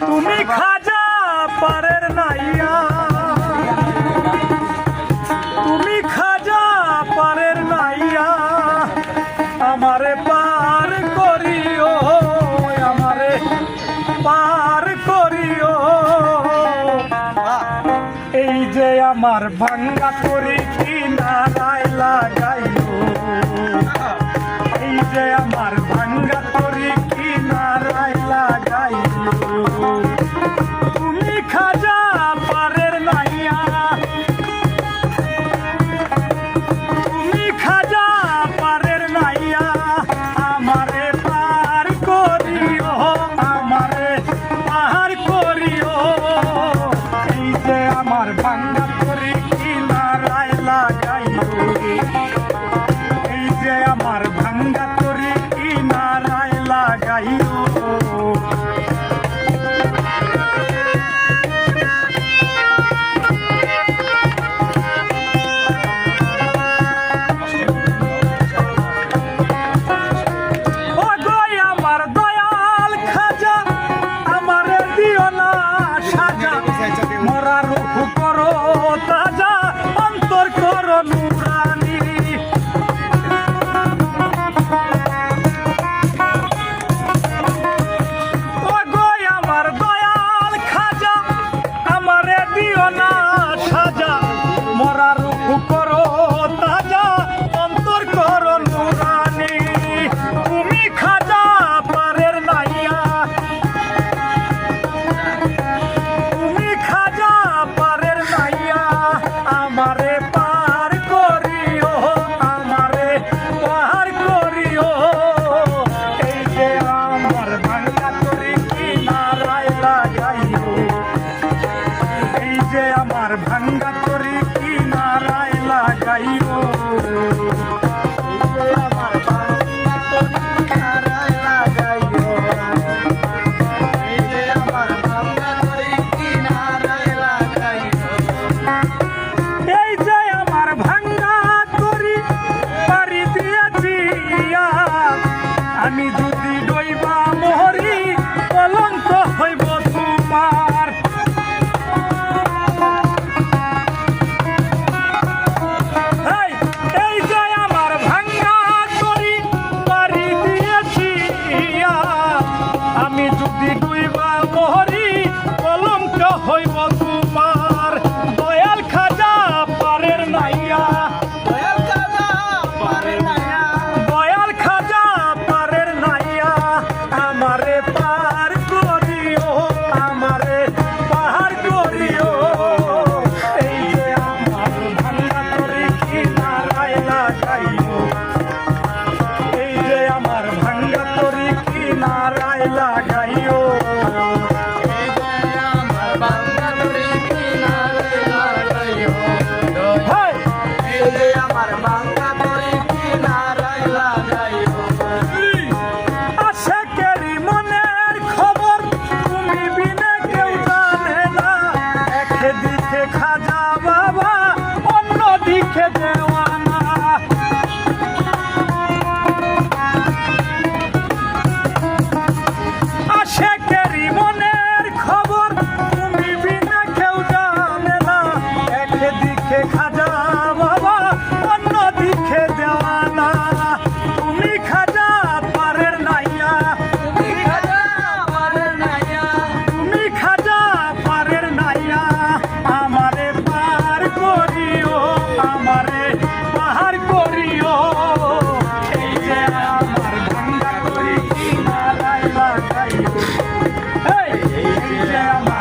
তুমি খাজা পারের নাইয়া, তুমি খাজা পারের নাইয়া, আমারে পার করিও, আমারে পার করিও। এই যে আমার ভাঙ্গা তরি কিনারায় লাগাইও, এই যে আমার ভাঙ্গা তরি কিনারায় লাগাইও। তুমি খাজা পারের নাইয়া, তুমি খাজা পারের নাইয়া, আমারে পার করিও, আমারে পার করিও। এই যে আমার ভাঙ্গা তরি কিনারায় লাগাইও, এই যে আমার ভাঙ্গা তরি কিনারায় লাগাইও। মরার রূপ করো তাজা, অন্তর করো নুরানি। ও গো আমার দয়াল খাজা, আমারে দিও না সাজা। মরার রূপ করো তাজা, অন্তর করো নুরানি। তুমি খাজা পারের নাইয়া, আমারে পার করিও, আমারে পার করিও। এই যে আমার ভাঙ্গা তরি কিনারায় লাগাইও, এই যে আমার ভাঙ্গা তরি কিনারায় লাগাইও। আমি যদি ডইবা মরি, কলঙ্ক হইব তোমার। এই যে আমার ভাঙ্গা তরি বাড়ি দিয়েছি, আমি যদি ডইবা মরি, কলঙ্ক হইব তোমার। দয়াল খাজা পারের নাইয়া, দয়াল খাজা পারের নাইয়া, দয়াল খাজা পারের নাইয়া, আমারে পার করিও, আমারে পার করিও। এই যে আমার ভাঙ্গা তরি কিনারায় লাগাইও, এই যে আমার ভাঙ্গা তরি কিনারায় লাগাইও। আশেকেরি মনের খবর তুমি বিনে কেউ জানে না, একদিকে খাজা বাবা, অন্যদিকে দেওয়ানা। আশেকেরি মনের খবর তুমি বিনে কেউ জানে না, একদিকে খাজা বাবা, অন্যদিকে দেওয়ানা। তুমি খাজা পারের নাইয়া, তুমি খাজা পারের নাইয়া, তুমি খাজা পারের নাইয়া, আমারে পার করিও, আমারে পার করিও। এই যে আমার ভাঙ্গা তরি কিনারায় লাগাইও, এই যে আমার